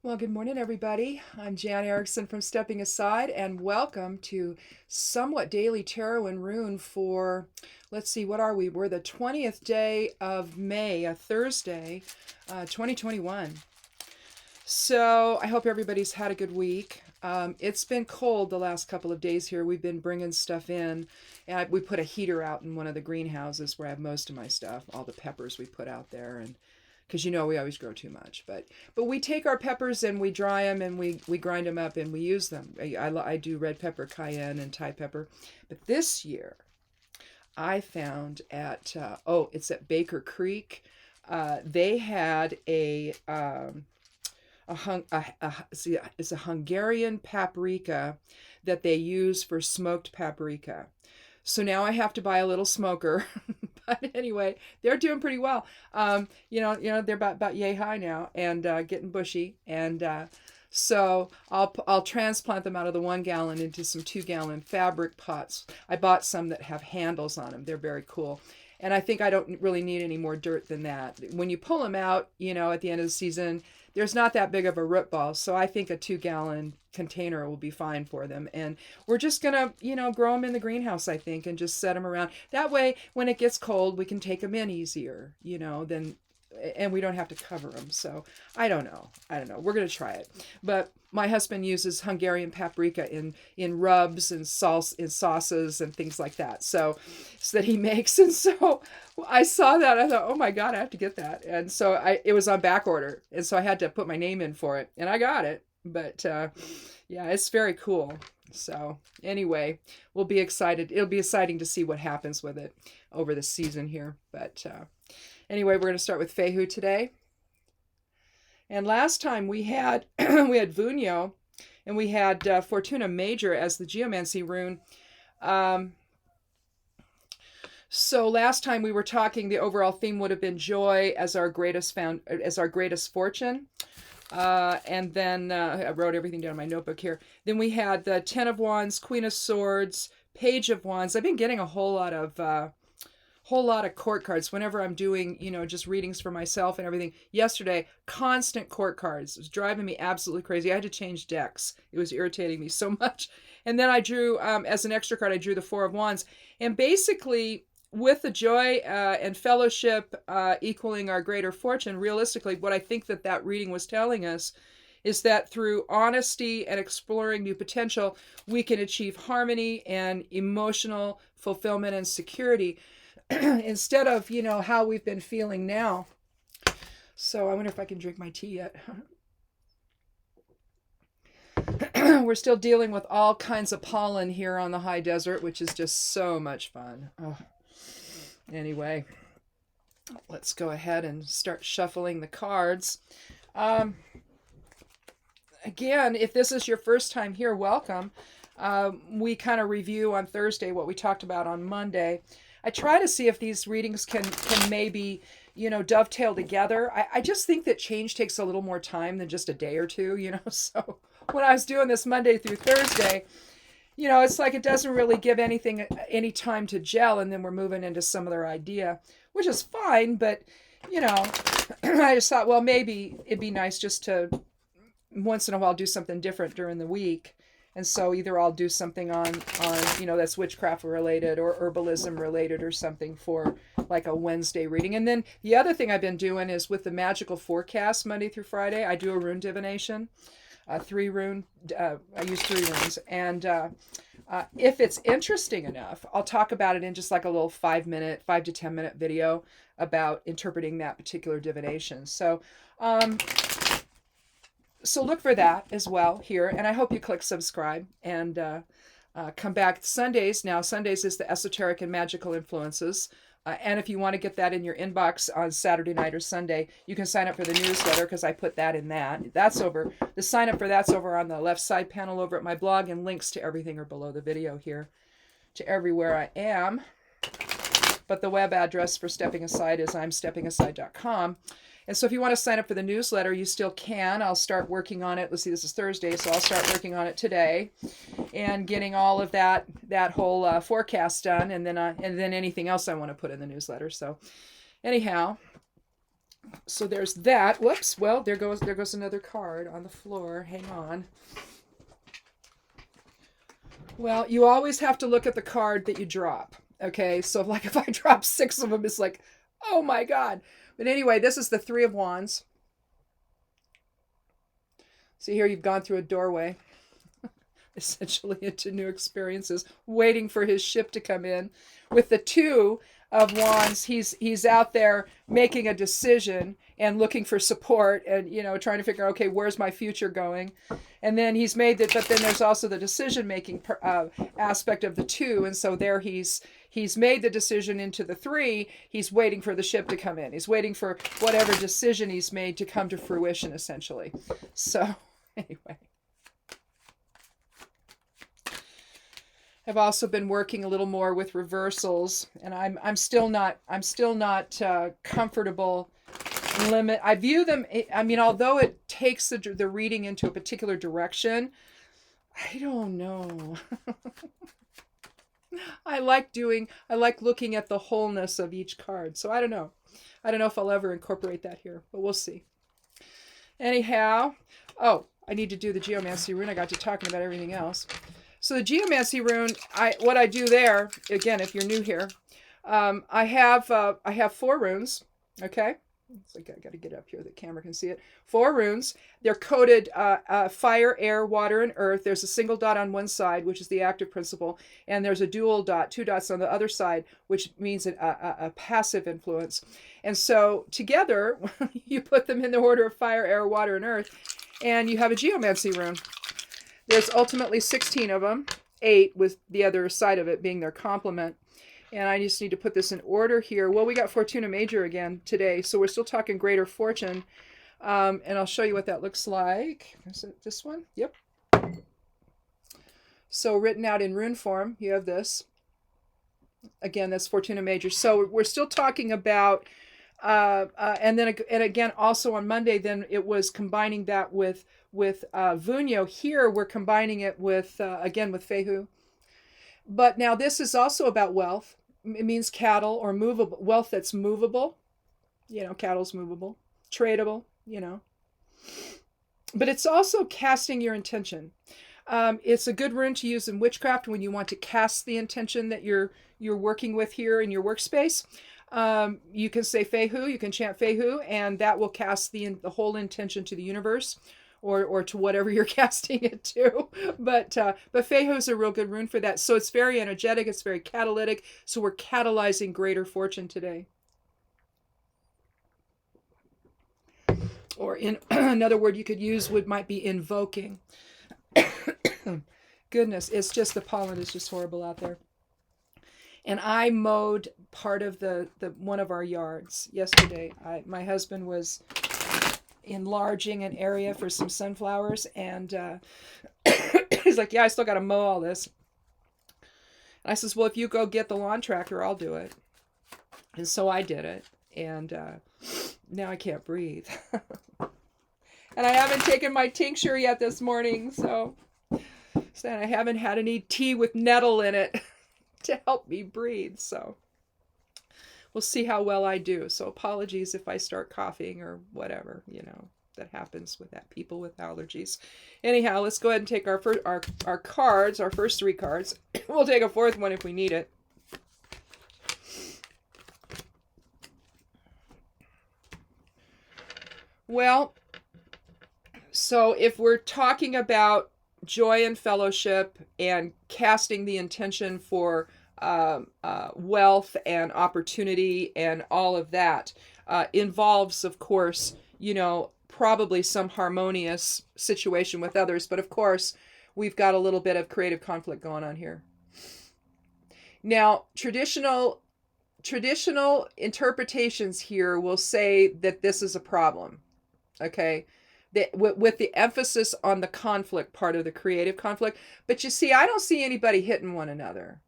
Well, good morning, everybody. I'm Jan Erickson from Stepping Aside, and welcome to Somewhat Daily Tarot and Rune for, let's see, what are we? We're the 20th day of May, a Thursday, 2021. So I hope everybody's had a good week. It's been cold the last couple of days here. We've been bringing stuff in, and we put a heater out in one of the greenhouses where I have most of my stuff, all the peppers we put out there, and because we always grow too much. But we take our peppers and we dry them and we grind them up and we use them. I do red pepper, cayenne, and Thai pepper. But this year I found at it's at Baker Creek. They had it's a Hungarian paprika that they use for smoked paprika. So now I have to buy a little smoker. But anyway, they're doing pretty well. They're about yay high now and getting bushy. And so I'll transplant them out of the 1 gallon into some 2 gallon fabric pots. I bought some that have handles on them. They're very cool. And I think I don't really need any more dirt than that. When you pull them out, at the end of the season, there's not that big of a root ball. So I think a 2 gallon container will be fine for them. And we're just going to, grow them in the greenhouse, I think, and just set them around. That way, when it gets cold, we can take them in easier, and we don't have to cover them. So I don't know. We're going to try it. But my husband uses Hungarian paprika in rubs and sauces and things like that. So that he makes. And so I saw that. I thought, oh my God, I have to get that. And so it was on back order. And so I had to put my name in for it. And I got it. But yeah, it's very cool. So anyway, we'll be excited. It'll be exciting to see what happens with it over the season here. But anyway, we're going to start with Fehu today. And last time we had we had Vunyo, and we had Fortuna Major as the geomancy rune. So last time we were talking, the overall theme would have been joy as our greatest fortune. And then I wrote everything down in my notebook here. Then we had the Ten of Wands, Queen of Swords, Page of Wands. I've been getting a whole lot of court cards whenever I'm doing, just readings for myself and everything. Yesterday, constant court cards. It was driving me absolutely crazy. I had to change decks. It was irritating me so much. And then I drew, as an extra card, I drew the Four of Wands. And basically, with the joy and fellowship equaling our greater fortune, realistically, what I think that reading was telling us is that through honesty and exploring new potential, we can achieve harmony and emotional fulfillment and security instead of, how we've been feeling now. So I wonder if I can drink my tea yet. We're still dealing with all kinds of pollen here on the high desert, which is just so much fun. Oh. Anyway, let's go ahead and start shuffling the cards. Again, if this is your first time here, welcome. We kind of review on Thursday what we talked about on Monday. I try to see if these readings can maybe, dovetail together. I just think that change takes a little more time than just a day or two, So when I was doing this Monday through Thursday, it's like it doesn't really give anything any time to gel, and then we're moving into some other idea, which is fine, but, I just thought, well, maybe it'd be nice just to once in a while do something different during the week. And so either I'll do something on that's witchcraft related or herbalism related or something for like a Wednesday reading. And then the other thing I've been doing is with the magical forecast Monday through Friday, I do a rune divination. I use 3 runes. And if it's interesting enough, I'll talk about it in just like a little 5 to 10 minute video about interpreting that particular divination. So look for that as well here. And I hope you click subscribe and come back Sundays. Now, Sundays is the esoteric and magical influences. And if you want to get that in your inbox on Saturday night or Sunday, you can sign up for the newsletter because I put that in that. The sign up for that's over on the left side panel over at my blog, and links to everything are below the video here to everywhere I am. But the web address for Stepping Aside is imsteppingaside.com. And so if you want to sign up for the newsletter, you still can. I'll start working on it. Let's see, this is Thursday, so I'll start working on it today and getting all of that whole forecast done, and then anything else I want to put in the newsletter. So anyhow, So there's that. Whoops. Well, there goes another card on the floor. Hang on. Well, you always have to look at the card that you drop. Okay, so like if I drop 6 of them, it's like, oh my God. But anyway, this is the Three of Wands. See here, you've gone through a doorway, essentially into new experiences, waiting for his ship to come in. With the Two of Wands, he's out there making a decision and looking for support and, you know, trying to figure out, okay, where's my future going? And then he's made that, but then there's also the decision-making aspect of the Two. And so there he's made the decision into the Three. He's waiting for the ship to come in. He's waiting for whatever decision he's made to come to fruition, essentially. So anyway. I've also been working a little more with reversals, and I'm still not comfortable. I view them. I mean, although it takes the reading into a particular direction, I don't know. I like looking at the wholeness of each card. So I don't know. I don't know if I'll ever incorporate that here, but we'll see. Anyhow, oh, I need to do the geomancy rune. I got to talking about everything else. So the geomancy rune, what I do there, again, if you're new here, I have 4 runes. Okay, so I got to get up here, the camera can see it. 4 runes. They're coded fire, air, water, and earth. There's a single dot on one side, which is the active principle, and there's a dual dot, 2 dots on the other side, which means a passive influence. And so together, you put them in the order of fire, air, water, and earth, and you have a geomancy rune. There's ultimately 16 of them, 8 with the other side of it being their complement. And I just need to put this in order here. Well, we got Fortuna Major again today, so we're still talking Greater Fortune. And I'll show you what that looks like. Is it this one? Yep. So written out in rune form, you have this. Again, that's Fortuna Major. So we're still talking about, and again, also on Monday, then it was combining that with Vunyo. Here we're combining it with again with Fehu. But now this is also about wealth. It means cattle or movable wealth that's movable. You know, cattle's movable, tradable. You know, but it's also casting your intention. It's a good rune to use in witchcraft when you want to cast the intention that you're working with here in your workspace. You can say Fehu, you can chant Fehu, and that will cast the whole intention to the universe. Or to whatever you're casting it to. But Fehu is a real good rune for that. So it's very energetic. It's very catalytic. So we're catalyzing greater fortune today. Or in another word you could use might be invoking. Goodness, it's just the pollen is just horrible out there. And I mowed part of the one of our yards yesterday. My husband was enlarging an area for some sunflowers, and he's like, yeah, I still got to mow all this. And I says, well, if you go get the lawn tractor, I'll do it. And so I did it, and now I can't breathe. And I haven't taken my tincture yet this morning, so I haven't had any tea with nettle in it to help me breathe, so we'll see how well I do. So apologies if I start coughing or whatever, you know, that happens with that, people with allergies. Anyhow, let's go ahead and take our cards, our first 3 cards. We'll take a 4th one if we need it. Well, so if we're talking about joy and fellowship and casting the intention for wealth and opportunity and all of that involves, of course, you know, probably some harmonious situation with others. But of course, we've got a little bit of creative conflict going on here. Now, traditional interpretations here will say that this is a problem. Okay. With the emphasis on the conflict part of the creative conflict. But you see, I don't see anybody hitting one another.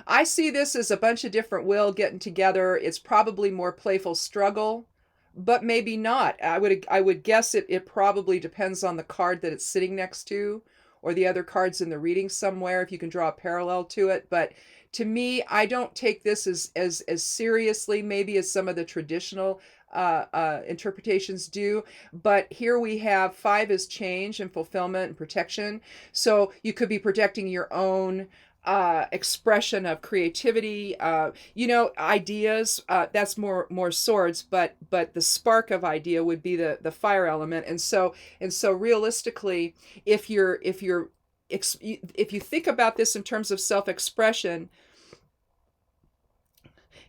I see this as a bunch of different will getting together. It's probably more playful struggle, but maybe not. I would guess it probably depends on the card that it's sitting next to, or the other cards in the reading somewhere, if you can draw a parallel to it. But to me, I don't take this as seriously maybe as some of the traditional interpretations do. But here we have 5 is change and fulfillment and protection. So you could be protecting your own expression of creativity, ideas. That's more swords, but the spark of idea would be the fire element. And so realistically, if you think about this in terms of self-expression,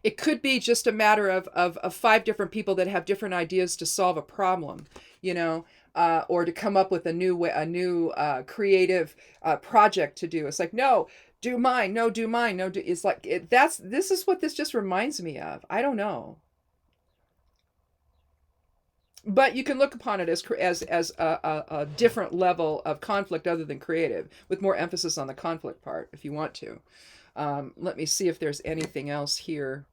it could be just a matter of 5 different people that have different ideas to solve a problem, or to come up with a new creative project to do. It's like, no, do mine. No, do mine. No, do. It's like this is what this just reminds me of. I don't know, but you can look upon it as a different level of conflict other than creative, with more emphasis on the conflict part, if you want to. Let me see if there's anything else here.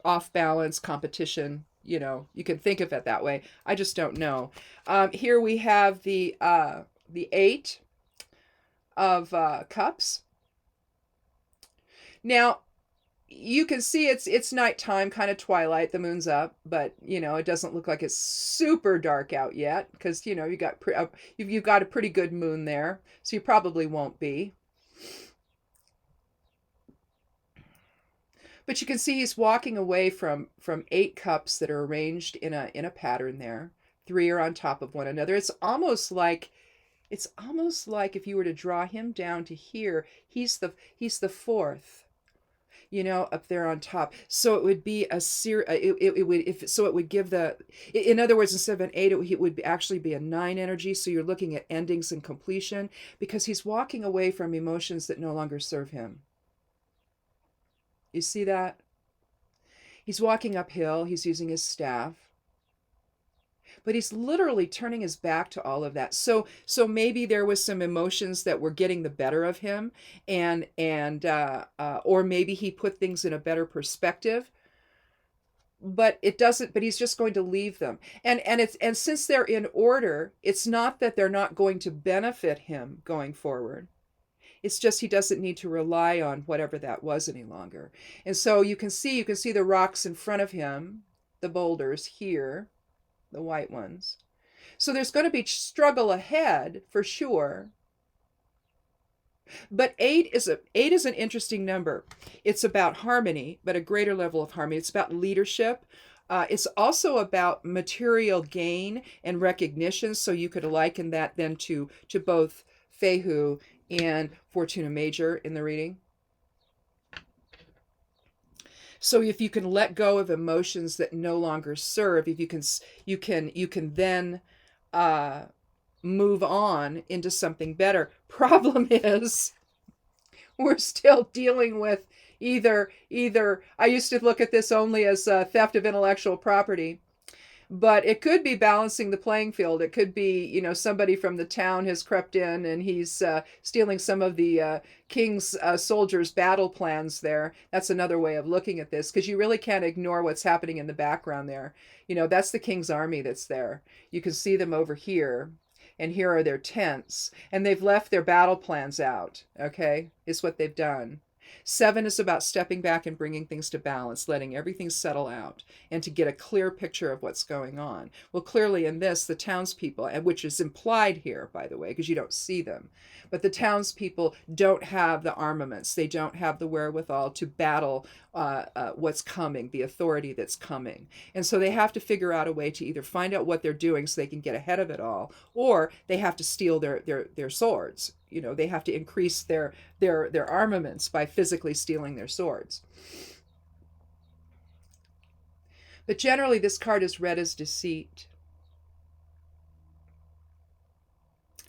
Off balance, competition, you can think of it that way. I just don't know. Here we have the 8 of cups. Now, you can see it's nighttime, kind of twilight. The moon's up, but it doesn't look like it's super dark out yet, because you've got a pretty good moon there, so you probably won't be. But you can see he's walking away from 8 cups that are arranged in a pattern there. 3 are on top of one another. It's almost like if you were to draw him down to here, he's the 4th, up there on top. So it would be it would give in other words, instead of an 8, it would actually be a 9 energy. So you're looking at endings and completion, because he's walking away from emotions that no longer serve him. You see that? He's walking uphill, he's using his staff, but he's literally turning his back to all of that. So maybe there was some emotions that were getting the better of him, or maybe he put things in a better perspective. But it doesn't. But he's just going to leave them, and since they're in order, it's not that they're not going to benefit him going forward. It's just he doesn't need to rely on whatever that was any longer. And so you can see the rocks in front of him, the boulders here, the white ones. So there's going to be struggle ahead for sure. But 8 is an interesting number. It's about harmony, but a greater level of harmony. It's about leadership. It's also about material gain and recognition. So you could liken that then to both Fehu and Fortuna Major in the reading. So if you can let go of emotions that no longer serve, if you can then move on into something better. Problem is, we're still dealing with either I used to look at this only as theft of intellectual property. But it could be balancing the playing field. It could be, somebody from the town has crept in and he's stealing some of the king's soldiers' battle plans there. That's another way of looking at this, because you really can't ignore what's happening in the background there. That's the king's army that's there. You can see them over here, and here are their tents, and they've left their battle plans out, okay, is what they've done. 7 is about stepping back and bringing things to balance, letting everything settle out, and to get a clear picture of what's going on. Well, clearly in this, the townspeople, which is implied here, by the way, because you don't see them, but the townspeople don't have the armaments. They don't have the wherewithal to battle what's coming, the authority that's coming. And so they have to figure out a way to either find out what they're doing so they can get ahead of it all, or they have to steal their swords. They have to increase their armaments by physically stealing their swords. But generally, this card is read as deceit.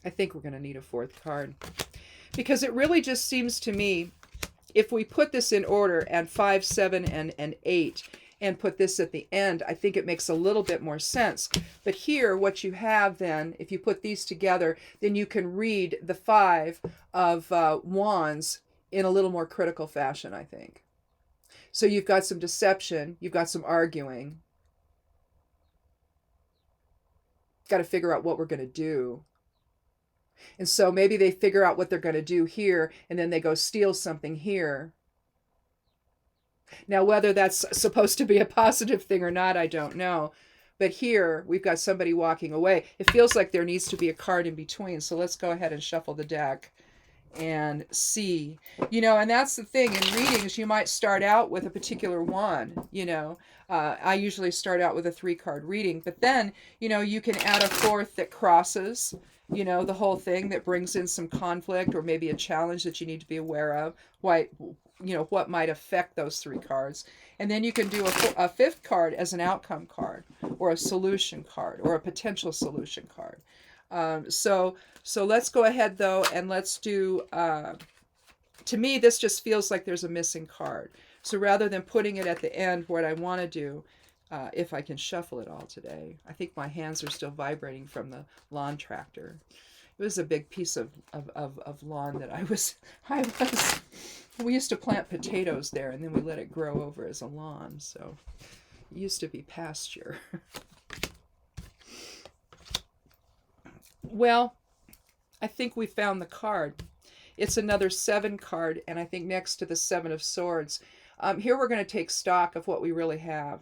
I think we're going to need a 4th card, because it really just seems to me, if we put this in order, and 5, 7, and 8, and put this at the end, I think it makes a little bit more sense. But here, what you have then, if you put these together, then you can read the 5 of wands in a little more critical fashion, I think. So you've got some deception, you've got some arguing. Got to figure out what we're going to do. And so maybe they figure out what they're going to do here, and then they go steal something here. Now, whether that's supposed to be a positive thing or not, I don't know. But here we've got somebody walking away. It feels like there needs to be a card in between. So let's go ahead and shuffle the deck and see. And that's the thing in readings, you might start out with a particular one. I usually start out with a 3-card reading, but then you can add a 4th that crosses the whole thing, that brings in some conflict or maybe a challenge that you need to be aware of, what might affect those 3 cards. And then you can do a 5th card as an outcome card or a solution card or a potential solution card. So let's go ahead though, and let's do, to me, this just feels like there's a missing card. So rather than putting it at the end, what I want to do, if I can shuffle it all today, I think my hands are still vibrating from the lawn tractor. It was a big piece of lawn that I was, we used to plant potatoes there and then we let it grow over as a lawn. So it used to be pasture. Well, I think we found the card. It's another 7 card, and I think next to the 7 of Swords. Here we're going to take stock of what we really have.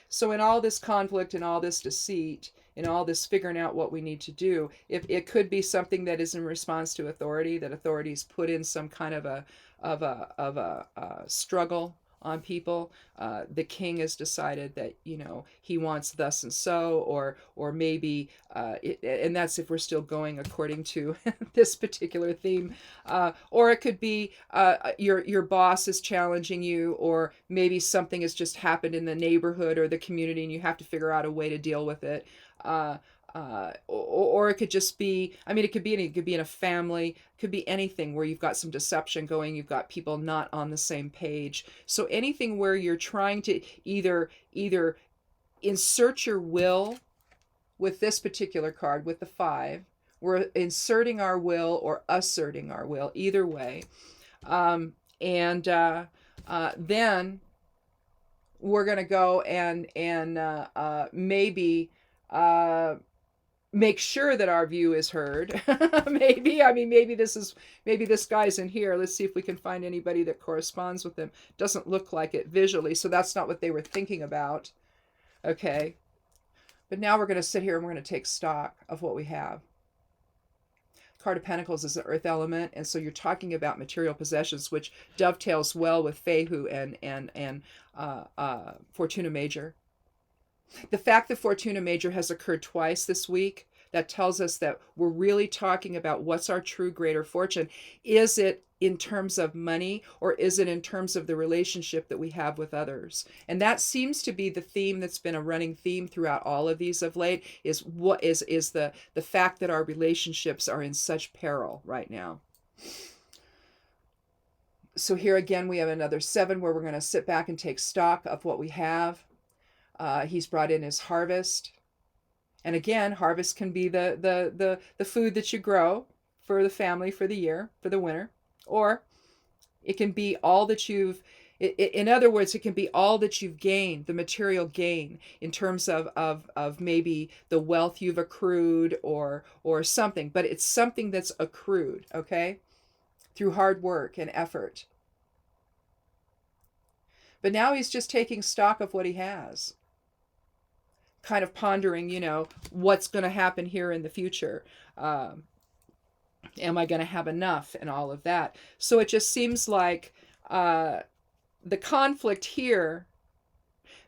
So in all this conflict and all this deceit, in all this figuring out what we need to do, if it could be something that is in response to authority, that authorities put in some kind of a struggle on people. The king has decided that he wants thus and so, or maybe and that's if we're still going according to this particular theme, or it could be your boss is challenging you, or maybe something has just happened in the neighborhood or the community and you have to figure out a way to deal with it. Or it could just be, it could be in a family, it could be anything where you've got some deception going, you've got people not on the same page. So anything where you're trying to either insert your will with this particular card, with the 5, we're inserting our will or asserting our will, either way. Then we're going to go and maybe make sure that our view is heard. maybe this guy's in here. Let's see if we can find anybody that corresponds with them. Doesn't look like it visually, so that's not what they were thinking about. Okay. But now we're going to sit here and we're going to take stock of what we have. Card of Pentacles is the earth element, and so you're talking about material possessions, which dovetails well with Fehu and Fortuna Major. The fact that Fortuna Major has occurred twice this week, that tells us that we're really talking about what's our true greater fortune. Is it in terms of money, or is it in terms of the relationship that we have with others? And that seems to be the theme that's been a running theme throughout all of these of late, is what is the fact that our relationships are in such peril right now. So here again, we have another 7 where we're going to sit back and take stock of what we have. He's brought in his harvest. And again, harvest can be the food that you grow for the family for the year, for the winter. Or it can be all that you've, in other words, it can be all that you've gained, the material gain, in terms of maybe the wealth you've accrued or something. But it's something that's accrued, okay? Through hard work and effort. But now he's just taking stock of what he has. Kind of pondering, what's going to happen here in the future. Am I going to have enough and all of that? So it just seems like the conflict here,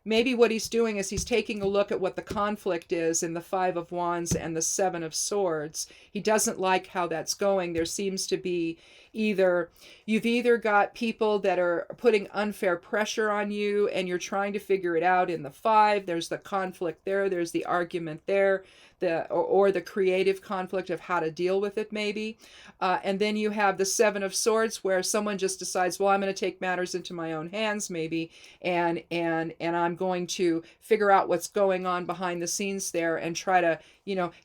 maybe what he's doing is he's taking a look at what the conflict is in the 5 of Wands and the 7 of Swords. He doesn't like how that's going. There seems to be you've either got people that are putting unfair pressure on you and you're trying to figure it out in the 5. There's the conflict there. There's the argument there. Or the creative conflict of how to deal with it, maybe. And then you have the 7 of Swords, where someone just decides, well, I'm going to take matters into my own hands, maybe, and I'm going to figure out what's going on behind the scenes there and try to,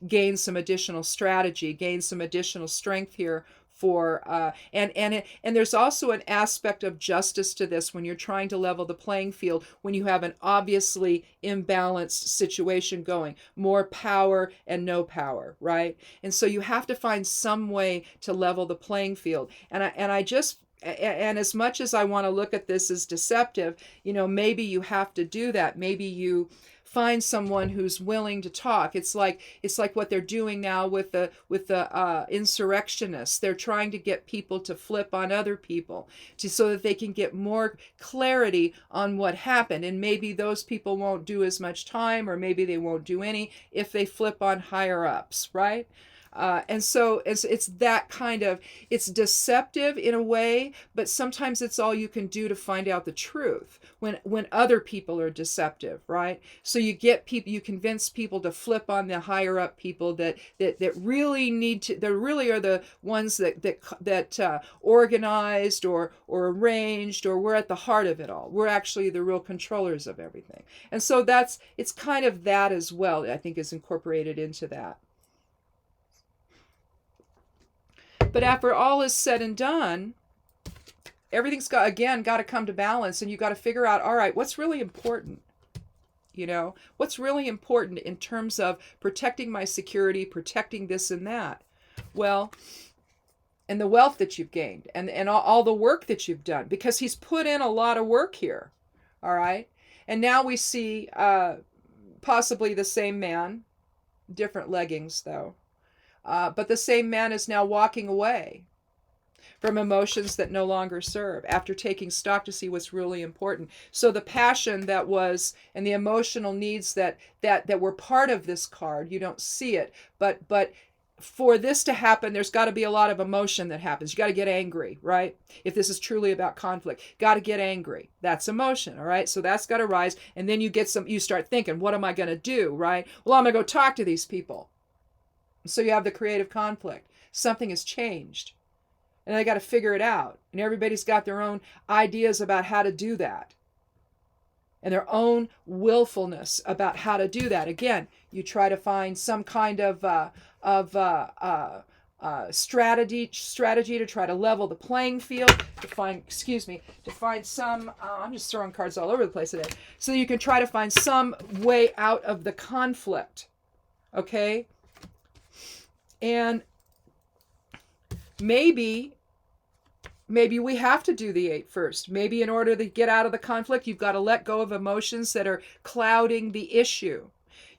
gain some additional strategy, gain some additional strength here. And there's also an aspect of justice to this when you're trying to level the playing field, when you have an obviously imbalanced situation going, more power and no power, right? And so you have to find some way to level the playing field. And I just and as much as I want to look at this as deceptive, maybe you have to do that. Maybe you find someone who's willing to talk. It's like what they're doing now with the insurrectionists. They're trying to get people to flip on other people so that they can get more clarity on what happened. And maybe those people won't do as much time, or maybe they won't do any if they flip on higher ups, right? And so it's that kind of, it's deceptive in a way, but sometimes it's all you can do to find out the truth when other people are deceptive, right? So you convince people to flip on the higher up people that really need to, that really are the ones that organized or arranged, or we're at the heart of it all. We're actually the real controllers of everything. And so it's kind of that as well, I think, is incorporated into that. But after all is said and done, everything's got to come to balance, and you got to figure out, all right, what's really important? What's really important in terms of protecting my security, protecting this and that? Well, and the wealth that you've gained, and all the work that you've done, because he's put in a lot of work here. All right. And now we see possibly the same man, different leggings though. But the same man is now walking away from emotions that no longer serve, after taking stock to see what's really important. So the passion that was, and the emotional needs that were part of this card, you don't see it, but for this to happen, there's got to be a lot of emotion that happens. You got to get angry, right? If this is truly about conflict, got to get angry. That's emotion, all right? So that's got to rise, and then you start thinking, what am I going to do, right? Well, I'm going to go talk to these people. So you have the creative conflict. Something has changed. And they got to figure it out. And everybody's got their own ideas about how to do that. And their own willfulness about how to do that. Again, you try to find some kind of strategy to try to level the playing field, to find some, I'm just throwing cards all over the place today. So you can try to find some way out of the conflict. Okay? And maybe we have to do the 8 first. Maybe in order to get out of the conflict, you've got to let go of emotions that are clouding the issue.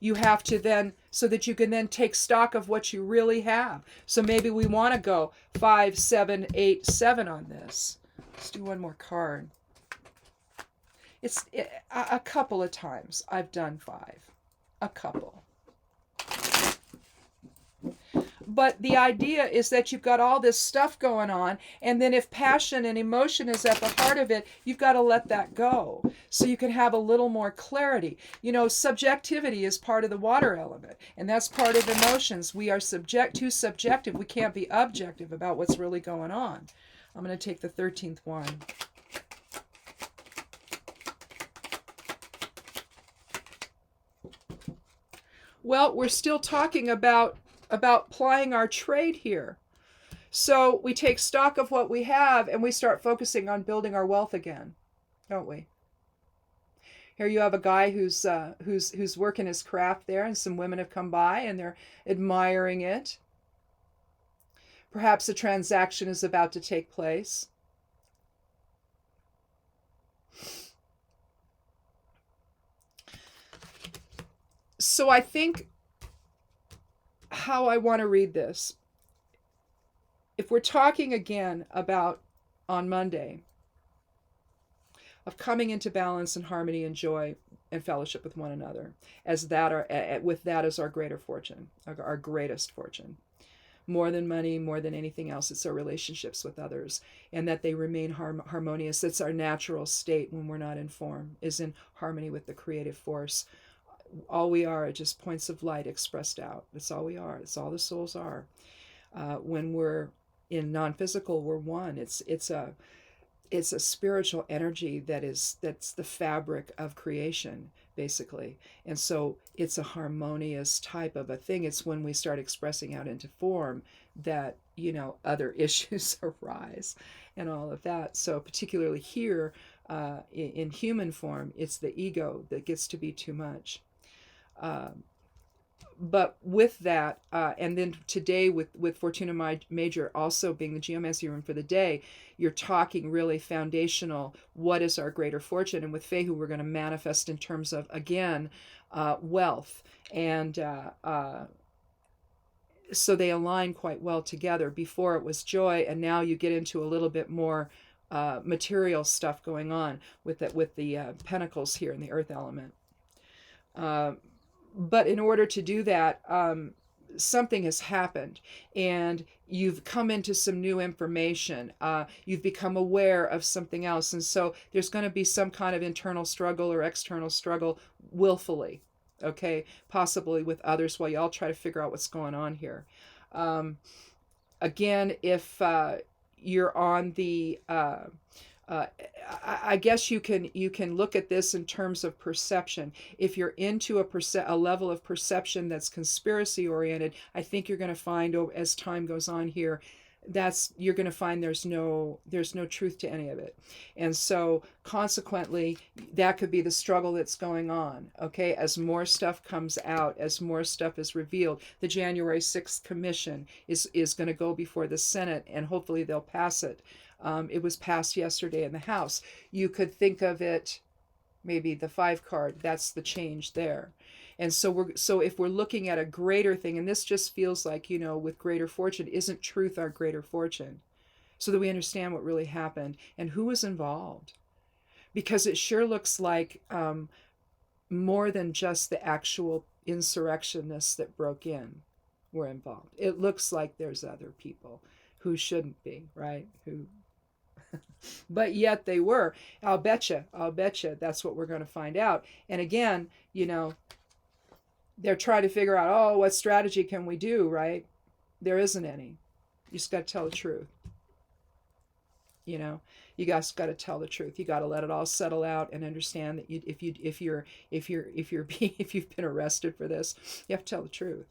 You have to then, so that you can then take stock of what you really have. So maybe we want to go 5, 7, 8, 7 on this. Let's do one more card. A couple of times I've done 5. A couple. But the idea is that you've got all this stuff going on, and then if passion and emotion is at the heart of it, you've got to let that go so you can have a little more clarity. Subjectivity is part of the water element, and that's part of emotions. We are too subjective. We can't be objective about what's really going on. I'm going to take the 13th one. Well, we're still talking about plying our trade here. So we take stock of what we have, and we start focusing on building our wealth again, don't we? Here you have a guy who's working his craft there, and some women have come by and they're admiring it. Perhaps a transaction is about to take place. So I think how I want to read this, if we're talking again about on Monday of coming into balance and harmony and joy and fellowship with one another, with that as our greater fortune, our greatest fortune, more than money, more than anything else, it's our relationships with others, and that they remain harmonious. That's our natural state when we're not in form, is in harmony with the creative force. All we are just points of light expressed out. That's all we are. That's all the souls are. When we're in non-physical, we're one. It's a spiritual energy that's the fabric of creation, basically. And so it's a harmonious type of a thing. It's when we start expressing out into form that, other issues arise and all of that. So particularly here, in human form, it's the ego that gets to be too much. but with that, and then today with Fortuna Major also being the geomancy room for the day, you're talking really foundational. What is our greater fortune? And with Fehu, we're going to manifest in terms of, again, wealth. And so they align quite well together. Before it was joy, and now you get into a little bit more material stuff going on with the pentacles here in the earth element. But in order to do that, something has happened, and you've come into some new information. You've become aware of something else, and so there's going to be some kind of internal struggle or external struggle willfully, okay, possibly with others, while you all try to figure out what's going on here. Again, if you're on the I guess you can look at this in terms of perception. If you're into a level of perception that's conspiracy oriented, I think you're going to find, as time goes on here, you're going to find there's no truth to any of it. And so consequently, that could be the struggle that's going on, okay? As more stuff comes out, as more stuff is revealed, the January 6th commission is going to go before the Senate, and hopefully they'll pass it. It was passed yesterday in the House. You could think of it, maybe the 5 card, that's the change there. And so if we're looking at a greater thing, and this just feels like, with greater fortune, isn't truth our greater fortune? So that we understand what really happened and who was involved. Because it sure looks like more than just the actual insurrectionists that broke in were involved. It looks like there's other people who shouldn't be, right? But yet they were. I'll betcha that's what we're going to find out. And again, they're trying to figure out, what strategy can we do, right? There isn't any. You just got to tell the truth. You guys got to tell the truth. You got to let it all settle out and understand that if you've been arrested for this, you have to tell the truth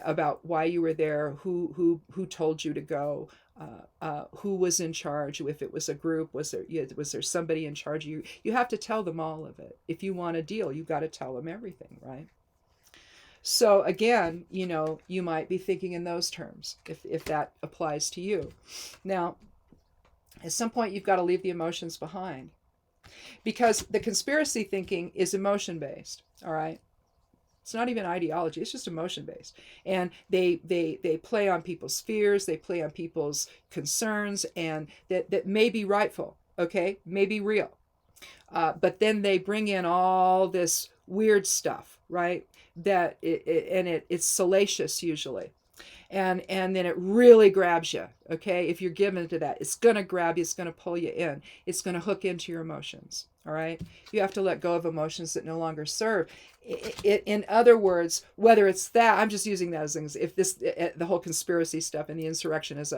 about why you were there, who told you to go, who was in charge. If it was a group, was there somebody in charge of you? You have to tell them all of it. If you want a deal, you got to tell them everything, right? So again, you might be thinking in those terms if that applies to you. Now, at some point, you've got to leave the emotions behind, because the conspiracy thinking is emotion based. All right. It's not even ideology. It's just emotion based. And they play on people's fears. They play on people's concerns, and that may be rightful. Okay. May be real. But then they bring in all this weird stuff, right? It's salacious usually. And then it really grabs you, okay? If you're given to that, it's going to grab you. It's going to pull you in. It's going to hook into your emotions, all right? You have to let go of emotions that no longer serve. In other words, whether it's that, I'm just using that as if the whole conspiracy stuff and the insurrection as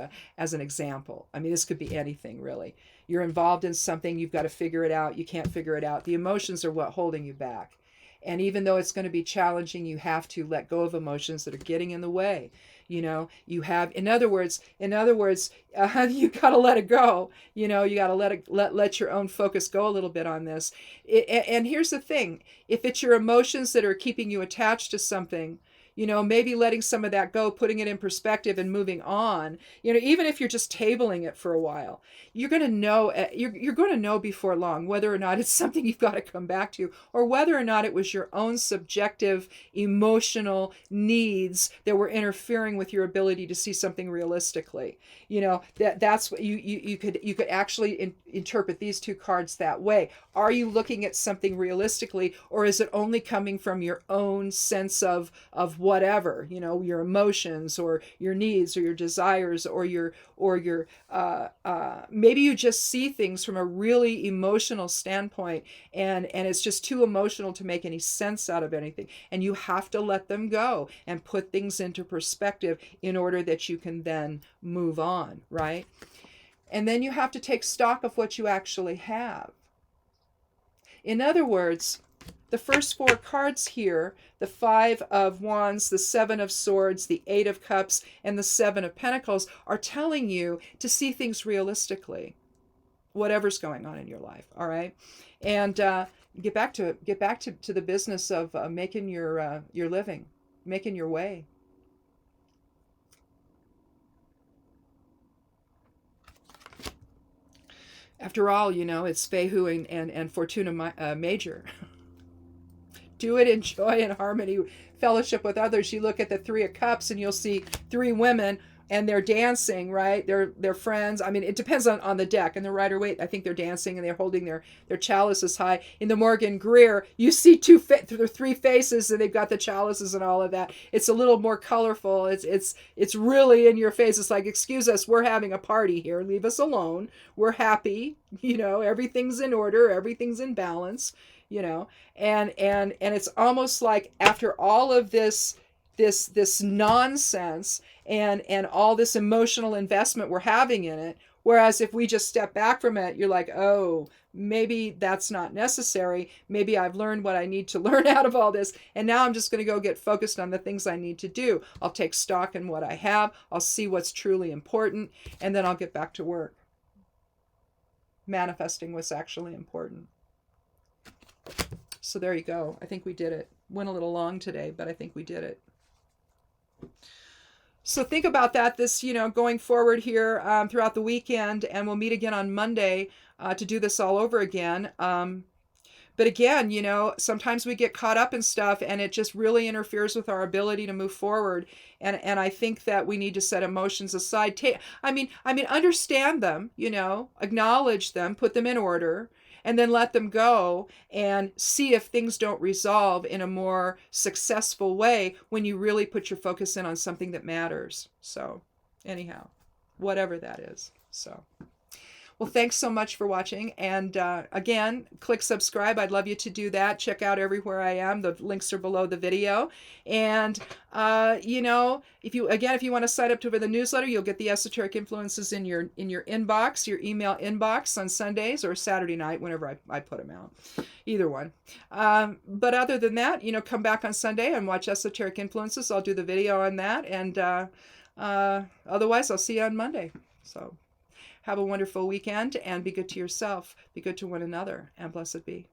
an example. I mean, this could be anything, really. You're involved in something. You've got to figure it out. You can't figure it out. The emotions are what holding you back. And even though it's going to be challenging, you have to let go of emotions that are getting in the way. You have, in other words, you got to let it go. You got to let your own focus go a little bit on this. And here's the thing: if it's your emotions that are keeping you attached to something, maybe letting some of that go, putting it in perspective and moving on, even if you're just tabling it for a while, you're going to know, you're going to know before long whether or not it's something you've got to come back to, or whether or not it was your own subjective emotional needs that were interfering with your ability to see something realistically. That's what you could actually interpret these 2 cards that way. Are you looking at something realistically, or is it only coming from your own sense of whatever, your emotions or your needs or your desires or your maybe you just see things from a really emotional standpoint, and it's just too emotional to make any sense out of anything, and you have to let them go and put things into perspective in order that you can then move on, right? And then you have to take stock of what you actually have. In other words, the first 4 cards here, the 5 of Wands, the 7 of Swords, the 8 of Cups, and the 7 of Pentacles, are telling you to see things realistically, whatever's going on in your life. All right, and get back to the business of making your living. making your way. After all, it's Fehu and Fortuna Major. Do it in joy and harmony, fellowship with others. You look at the Three of Cups and you'll see three women and they're dancing, right? They're friends. I mean, it depends on the deck. And the Rider Waite, I think they're dancing and they're holding their chalices high. In the Morgan Greer, you see three faces and they've got the chalices and all of that. It's a little more colorful. It's really in your face. It's like, excuse us, we're having a party here. Leave us alone. We're happy. Everything's in order. Everything's in balance. And it's almost like after all of this nonsense and all this emotional investment we're having in it, whereas if we just step back from it, you're like, oh, maybe that's not necessary. Maybe I've learned what I need to learn out of all this, and now I'm just going to go get focused on the things I need to do. I'll take stock in what I have. I'll see what's truly important, and then I'll get back to work, manifesting what's actually important. So there you go. I think we did it. Went a little long today, but I think we did it. So think about that going forward here throughout the weekend, and we'll meet again on Monday to do this all over again. But again, sometimes we get caught up in stuff and it just really interferes with our ability to move forward. And I think that we need to set emotions aside. Understand them, acknowledge them, put them in order, and then let them go and see if things don't resolve in a more successful way when you really put your focus in on something that matters. So anyhow, whatever that is. So, well, thanks so much for watching. And again, click subscribe. I'd love you to do that. Check out everywhere I am. The links are below the video. And, if you want to sign up for the newsletter, you'll get the esoteric influences in your inbox, your email inbox on Sundays or Saturday night, whenever I put them out. Either one. But other than that, come back on Sunday and watch Esoteric Influences. I'll do the video on that. And otherwise, I'll see you on Monday. So have a wonderful weekend and be good to yourself, be good to one another, and blessed be.